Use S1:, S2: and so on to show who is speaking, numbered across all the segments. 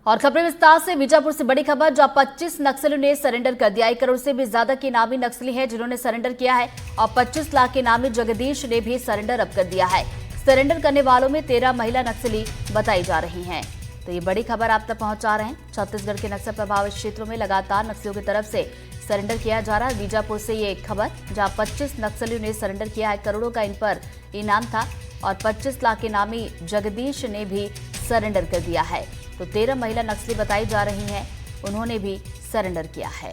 S1: और खबरें विस्तार से। बीजापुर से बड़ी खबर, जहां 25 नक्सलियों ने सरेंडर कर दिया। 1 करोड़ से भी ज्यादा के इनामी नक्सली हैं जिन्होंने सरेंडर किया है और 25 लाख के इनामी जगदीश ने भी सरेंडर अब कर दिया है। सरेंडर करने वालों में 13 महिला नक्सली बताई जा रही हैं। तो ये बड़ी खबर आप तक पहुंचा रहे हैं। छत्तीसगढ़ के नक्सल प्रभावित क्षेत्रों में लगातार नक्सलियों की तरफ से सरेंडर किया जा रहा है। बीजापुर से ये खबर, जहां 25 नक्सलियों ने सरेंडर किया है। करोड़ों का इन पर इनाम था और 25 लाख के इनामी जगदीश ने भी सरेंडर कर दिया है। तो 13 महिला नक्सली बताई जा रही हैं, उन्होंने भी सरेंडर किया है।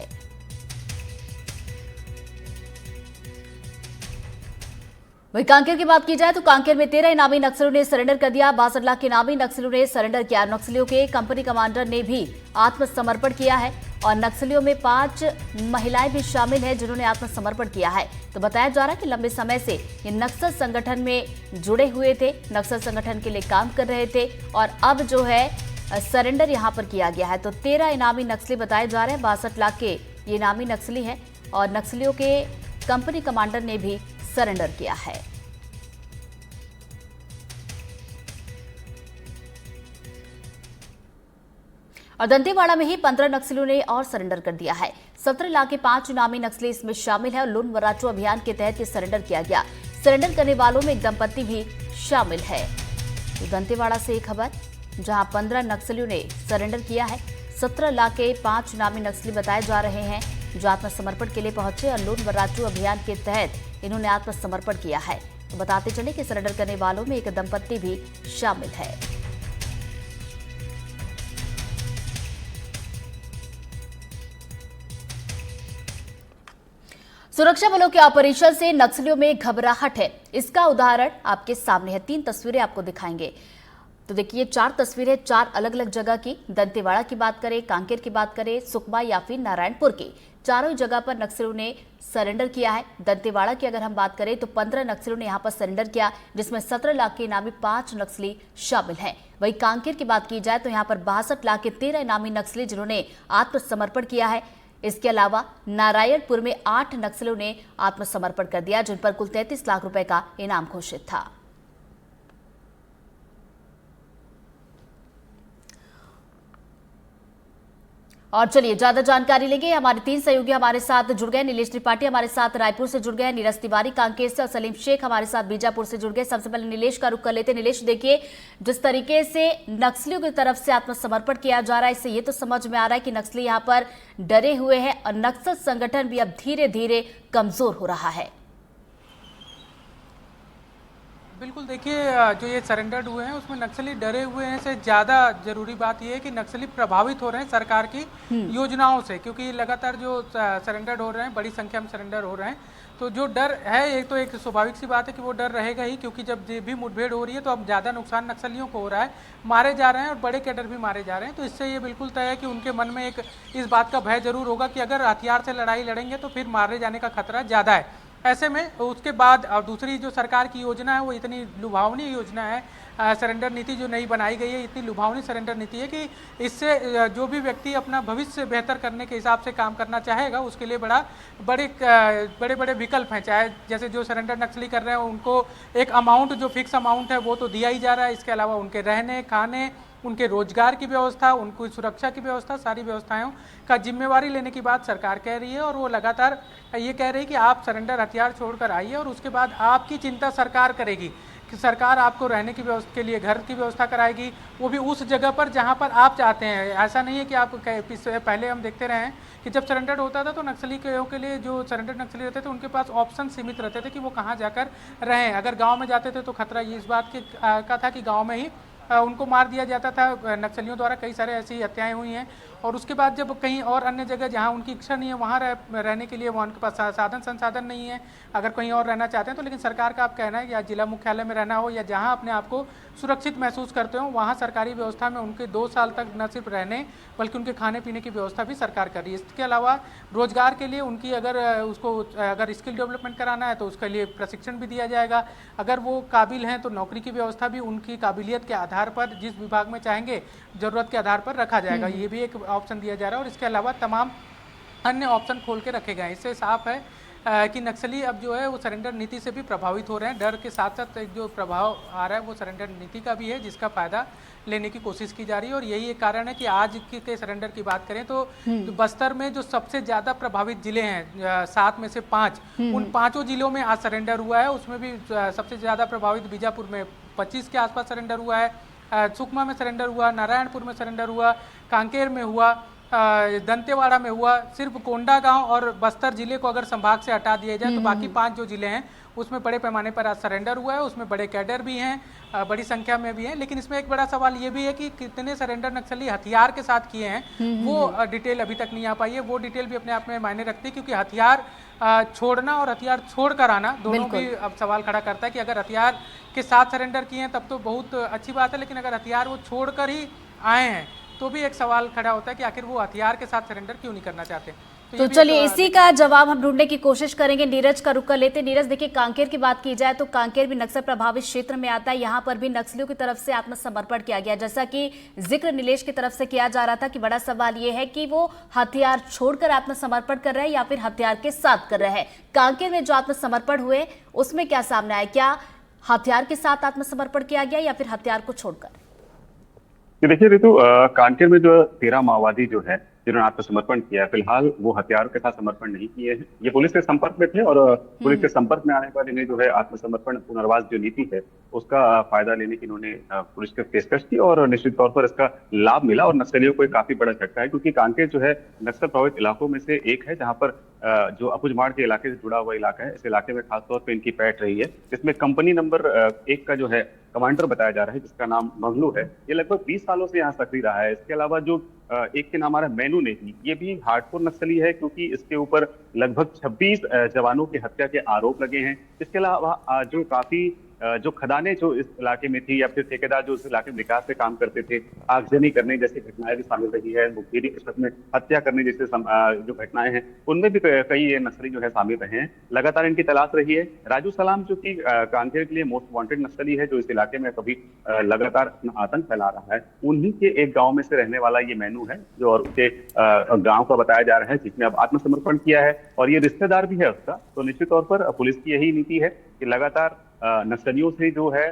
S1: वहीं कांकेर की बात की जाए तो कांकेर में 13 इनामी नक्सलियों ने सरेंडर कर दिया। 62 लाख के इनामी नक्सलियों ने सरेंडर किया। नक्सलियों के कंपनी कमांडर ने भी आत्मसमर्पण किया है और नक्सलियों में 5 महिलाएं भी शामिल हैं जिन्होंने आत्मसमर्पण किया है। तो बताया जा रहा है कि लंबे समय से ये नक्सल संगठन में जुड़े हुए थे, नक्सल संगठन के लिए काम कर रहे थे और अब जो है सरेंडर यहां पर किया गया है। तो 13 इनामी नक्सली बताए जा रहे हैं। 62 लाख के ये इनामी नक्सली हैं और नक्सलियों के कंपनी कमांडर ने भी सरेंडर किया है। और दंतेवाड़ा में ही 15 नक्सलियों ने और सरेंडर कर दिया है। 17 लाख के 5 इनामी नक्सली इसमें शामिल है और लून वराचू अभियान के तहत ये सरेंडर किया गया। सरेंडर करने वालों में एक दंपत्ति भी शामिल है। तो दंतेवाड़ा से एक खबर, जहां 15 नक्सलियों ने सरेंडर किया है। 17 लाख के 5 इनामी नक्सली बताए जा रहे हैं जो आत्मसमर्पण के लिए पहुंचे और लून वराचू अभियान के तहत इन्होंने आत्मसमर्पण किया है। तो बताते चले कि सरेंडर करने वालों में एक दंपत्ति भी शामिल है। सुरक्षा बलों के ऑपरेशन से नक्सलियों में घबराहट है। इसका उदाहरण आपके सामने है। 3 तस्वीरें आपको दिखाएंगे। तो देखिए 4 तस्वीरें 4 अलग अलग जगह की। दंतेवाड़ा की बात करें, कांकेर की बात करें, सुकमा या फिर नारायणपुर की, चारों जगह पर नक्सलियों ने सरेंडर किया है। दंतेवाड़ा की अगर हम बात करें तो 15 नक्सलियों ने यहां पर सरेंडर किया, जिसमें 17 लाख के इनामी 5 नक्सली शामिल हैं। वहीं कांकेर की बात की जाए तो यहां पर 62 लाख के 13 इनामी नक्सली जिन्होंने आत्मसमर्पण किया है। इसके अलावा नारायणपुर में 8 नक्सलियों ने आत्मसमर्पण कर दिया, जिन पर कुल 33 लाख रुपए का इनाम घोषित था। और चलिए ज्यादा जानकारी लेंगे। हमारे 3 सहयोगी हमारे साथ जुड़ गए। नीलेश त्रिपाठी हमारे साथ रायपुर से जुड़ गए, नीरज तिवारी कांकेर से और सलीम शेख हमारे साथ बीजापुर से जुड़ गए। सबसे पहले नीलेश का रुख कर लेते। नीलेश, देखिए जिस तरीके से नक्सलियों की तरफ से आत्मसमर्पण किया जा रहा है, इससे ये तो समझ में आ रहा है कि नक्सली यहाँ पर डरे हुए हैं और नक्सल संगठन भी अब धीरे धीरे कमजोर हो रहा है।
S2: बिल्कुल, देखिए जो ये सरेंडर्ड हुए हैं उसमें नक्सली डरे हुए हैं से ज़्यादा जरूरी बात यह है कि नक्सली प्रभावित हो रहे हैं सरकार की योजनाओं से, क्योंकि लगातार जो सरेंडर्ड हो रहे हैं, बड़ी संख्या में सरेंडर हो रहे हैं। तो जो डर है, एक तो एक स्वाभाविक सी बात है कि वो डर रहेगा ही, क्योंकि जब भी मुठभेड़ हो रही है तो अब ज़्यादा नुकसान नक्सलियों को हो रहा है, मारे जा रहे हैं और बड़े कैडर भी मारे जा रहे हैं। तो इससे ये बिल्कुल तय है कि उनके मन में एक इस बात का भय जरूर होगा कि अगर हथियार से लड़ाई लड़ेंगे तो फिर मारे जाने का खतरा ज़्यादा है। ऐसे में उसके बाद और दूसरी जो सरकार की योजना है वो इतनी लुभावनी योजना है, सरेंडर नीति जो नई बनाई गई है, इतनी लुभावनी सरेंडर नीति है कि इससे जो भी व्यक्ति अपना भविष्य बेहतर करने के हिसाब से काम करना चाहेगा उसके लिए बड़े बड़े विकल्प हैं। चाहे जैसे जो सरेंडर नक्सली कर रहे हैं उनको एक अमाउंट, जो फिक्स अमाउंट है वो तो दिया ही जा रहा है। इसके अलावा उनके रहने खाने, उनके रोजगार की व्यवस्था, उनकी सुरक्षा की व्यवस्था, सारी व्यवस्थाओं का जिम्मेवारी लेने की बात सरकार कह रही है। और वो लगातार ये कह रही है कि आप सरेंडर हथियार छोड़कर आइए और उसके बाद आपकी चिंता सरकार करेगी कि सरकार आपको रहने की व्यवस्था के लिए घर की व्यवस्था कराएगी, वो भी उस जगह पर जहां पर आप चाहते हैं। ऐसा नहीं है कि आप पहले हम देखते रहे हैं कि जब सरेंडर होता था तो नक्सली के लिए जो सरेंडर नक्सली रहते थे उनके पास ऑप्शन सीमित रहते थे कि वो कहाँ जाकर रहें। अगर गाँव में जाते थे तो खतरा ये इस बात का था कि गाँव में ही उनको मार दिया जाता था। नक्सलियों द्वारा कई सारे ऐसी हत्याएं हुई हैं। और उसके बाद जब कहीं और अन्य जगह जहां उनकी इच्छा नहीं है वहां रहने के लिए वहाँ उनके पास साधन संसाधन नहीं है, अगर कहीं और रहना चाहते हैं तो, लेकिन सरकार का आप कहना है या जिला मुख्यालय में रहना हो या जहां अपने आप को सुरक्षित महसूस करते हो वहाँ सरकारी व्यवस्था में उनके 2 साल तक न सिर्फ रहने बल्कि उनके खाने पीने की व्यवस्था भी सरकार कर रही है। इसके अलावा रोजगार के लिए उनकी अगर स्किल डेवलपमेंट कराना है तो उसके लिए प्रशिक्षण भी दिया जाएगा। अगर वो काबिल हैं तो नौकरी की व्यवस्था भी उनकी काबिलियत के आधार पर जिस विभाग में चाहेंगे जरूरत के आधार पर रखा जाएगा, ये भी एक ऑप्शन दिया जा रहा है। और इसके अलावा तमाम अन्य ऑप्शन खोल के रखे गए हैं। इससे साफ है कि नक्सली अब जो है वो सरेंडर नीति से भी प्रभावित हो रहे हैं। डर के साथ साथ एक जो प्रभाव आ रहा है वो सरेंडर नीति का भी है, जिसका फायदा लेने की कोशिश की जा रही है। और यही एक कारण है कि आज के सरेंडर की बात करें तो बस्तर में जो सबसे ज्यादा प्रभावित जिले हैं 7 में से 5, उन 5 जिलों में आज सरेंडर हुआ है। उसमें भी सबसे ज्यादा प्रभावित बीजापुर में 25 के आसपास सरेंडर हुआ है, सुकमा में सरेंडर हुआ, नारायणपुर में सरेंडर हुआ, कांकेर में हुआ, दंतेवाड़ा में हुआ। सिर्फ कोंडागांव और बस्तर जिले को अगर संभाग से हटा दिया जाए तो बाकी 5 जो जिले हैं उसमें बड़े पैमाने पर आज सरेंडर हुआ है। उसमें बड़े कैडर भी हैं, बड़ी संख्या में भी हैं। लेकिन इसमें एक बड़ा सवाल ये भी है कि कितने सरेंडर नक्सली हथियार के साथ किए हैं, वो डिटेल अभी तक नहीं आ पाई है। वो डिटेल भी अपने आप में मायने रखती है, क्योंकि हथियार छोड़ना और हथियार छोड़ कर आना दोनों भी अब सवाल खड़ा करता है कि अगर हथियार के साथ सरेंडर किए हैं तब तो बहुत अच्छी बात है, लेकिन अगर हथियार वो छोड़कर ही आए हैं तो भी एक सवाल खड़ा होता है कि आखिर वो हथियार के साथ सरेंडर क्यों नहीं करना चाहते।
S1: तो चलिए इसी का जवाब हम ढूंढने की कोशिश करेंगे। नीरज का रुख कर लेते। नीरज, देखिए कांकेर की बात की जाए तो कांकेर भी नक्सल प्रभावित क्षेत्र में आता है। यहाँ पर भी नक्सलियों की तरफ से आत्मसमर्पण किया गया, जैसा कि जिक्र नीलेश की तरफ से किया जा रहा था कि बड़ा सवाल ये है कि वो हथियार छोड़कर आत्मसमर्पण कर रहे हैं या फिर हथियार के साथ कर रहे हैं। कांकेर में जो आत्मसमर्पण हुए उसमें क्या सामने आया? क्या हथियार के साथ आत्मसमर्पण किया गया या फिर हथियार को छोड़कर?
S3: देखिए रितु, कांकेर में जो 13 माओवादी जो है जिन्होंने आत्मसमर्पण किया, फिलहाल वो हथियार के साथ समर्पण नहीं किए हैं। ये पुलिस के संपर्क में थे और पुलिस के संपर्क में आने पर इन्हें जो है आत्मसमर्पण पुनर्वास जो नीति है उसका फायदा लेने की इन्होंने पुलिस के पेशकश की और निश्चित तौर पर इसका लाभ मिला। और नक्सलियों को काफी बड़ा झटका है, क्योंकि कांकेर जो है नक्सल प्रभावित इलाकों में से एक है, जहां पर जो अपुजमाड़ के इलाके से जुड़ा हुआ इलाका है। इस इलाके में खासतौर पर इनकी पैठ रही है। इसमें कंपनी नंबर 1 का जो है कमांडर बताया जा रहा है, जिसका नाम मंगलू है। ये लगभग 20 सालों से यहाँ सक्रिय रहा है। इसके अलावा जो एक के नाम आ रहा है मैनू नेगी, ये भी हार्डकोर नक्सली है, क्योंकि इसके ऊपर लगभग 26 जवानों की हत्या के आरोप लगे हैं। इसके अलावा जो काफी जो खदानें जो इस इलाके में थी या फिर ठेकेदार जो इस इलाके में विकास से काम करते थे, आगजनी करने जैसी घटनाएं भी शामिल रही है। मुखबिरी के शक में हत्या करने जैसे जो घटनाएं हैं उनमें भी कई ये नक्सली जो है शामिल रहे हैं। लगातार इनकी तलाश रही है। राजू सलाम जो कि कांकेर के लिए मोस्ट वांटेड नक्सली है, जो इस इलाके में कभी लगातार अपना आतंक फैला रहा है, उन्हीं के एक गाँव में से रहने वाला ये मैनू है, जो और उसके गाँव का बताया जा रहा है, जिसने अब आत्मसमर्पण किया है और ये रिश्तेदार भी है उसका। तो निश्चित तौर पर पुलिस की यही नीति है कि लगातार नक्सलियों से जो है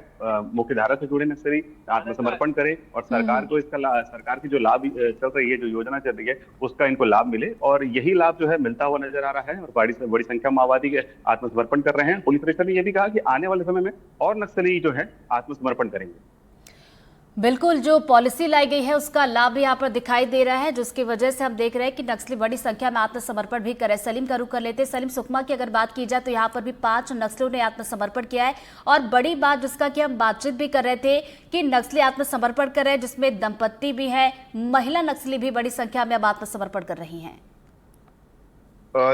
S3: मुख्य धारा से जुड़े नक्सली आत्मसमर्पण करें और सरकार को इसका सरकार की जो लाभ चल रही है, जो योजना चल रही है, उसका इनको लाभ मिले। और यही लाभ जो है मिलता हुआ नजर आ रहा है और बड़ी संख्या माओवादी आत्मसमर्पण कर रहे हैं। पुलिस अधीक्षक ने यह भी कहा कि आने वाले समय में और नक्सली जो है आत्मसमर्पण करेंगे।
S1: बिल्कुल, जो पॉलिसी लाई गई है उसका लाभ भी यहाँ पर दिखाई दे रहा है, जिसकी वजह से हम देख रहे हैं कि नक्सली बड़ी संख्या में आत्मसमर्पण भी करे। सलीम का रुख कर लेते। सलीम, सुकमा की अगर बात की जाए तो यहाँ पर भी 5 नक्सलियों ने आत्मसमर्पण किया है। और बड़ी बात जिसका कि हम बातचीत भी कर रहे थे कि नक्सली आत्मसमर्पण कर रहे हैं, जिसमें दंपत्ति भी है, महिला नक्सली भी बड़ी संख्या में अब आत्मसमर्पण कर रही है।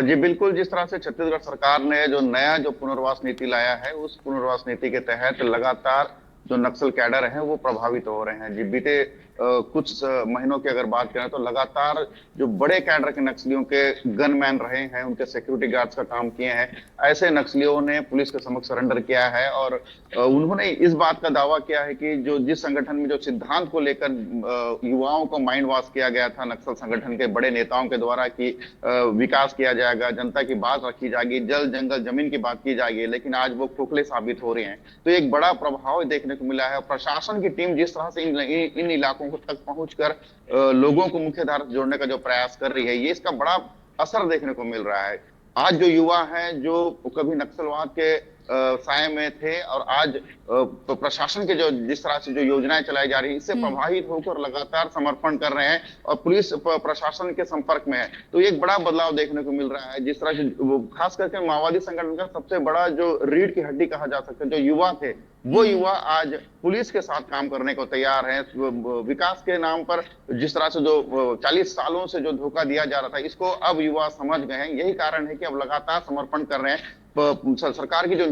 S4: जी बिल्कुल, जिस तरह से छत्तीसगढ़ सरकार ने जो नया पुनर्वास नीति लाया है, उस पुनर्वास नीति के तहत लगातार जो नक्सल कैडर हैं वो प्रभावित हो रहे हैं। जी बीते कुछ महीनों की अगर बात करें तो लगातार जो बड़े कैडर के नक्सलियों के गनमैन रहे हैं, उनके सिक्योरिटी गार्ड्स का काम किए हैं, ऐसे नक्सलियों ने पुलिस के समक्ष सरेंडर किया है। और उन्होंने इस बात का दावा किया है कि जो जिस संगठन में जो सिद्धांत को लेकर युवाओं को माइंड वॉश किया गया था नक्सल संगठन के बड़े नेताओं के द्वारा कि विकास किया जाएगा, जनता की बात रखी जाएगी, जल जंगल जमीन की बात की जाएगी, लेकिन आज वो खोखले साबित हो रहे हैं। तो एक बड़ा प्रभाव देखने को मिला है। प्रशासन की टीम जिस तरह से इन इलाकों तक पहुंचकर लोगों को मुख्य धारा से जोड़ने का जो प्रयास कर रही है, ये इसका बड़ा असर देखने को मिल रहा है। आज जो युवा हैं जो कभी नक्सलवाद के साए में थे और आज प्रशासन के जो जिस तरह से जो योजनाएं चलाई जा रही है, इससे प्रभावित होकर लगातार समर्पण कर रहे हैं और पुलिस प्रशासन के संपर्क में है। तो एक बड़ा बदलाव देखने को मिल रहा है। जिस तरह से खास करके माओवादी संगठन का सबसे बड़ा जो रीढ़ की हड्डी कहा जा सकता है, जो युवा थे, वो युवा आज पुलिस के साथ काम करने को तैयार है। विकास के नाम पर जिस तरह से जो 40 सालों से जो धोखा दिया जा रहा था, इसको अब युवा समझ गए हैं। यही कारण है कि अब लगातार समर्पण कर रहे हैं। सरकार की जो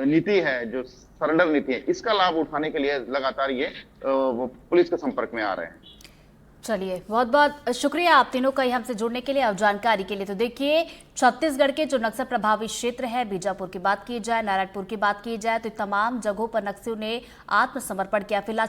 S4: नीति है, जो सरेंडर नीति है, इसका लाभ उठाने के लिए लगातार ये पुलिस के संपर्क में आ रहे हैं।
S1: चलिए, बहुत बहुत शुक्रिया आप तीनों का हमसे जुड़ने के लिए और जानकारी के लिए। तो देखिए, छत्तीसगढ़ के जो नक्सल प्रभावित क्षेत्र है, बीजापुर की बात की जाए, नारायणपुर की बात की जाए, तो तमाम जगहों पर नक्सलियों ने आत्मसमर्पण किया। फिलहाल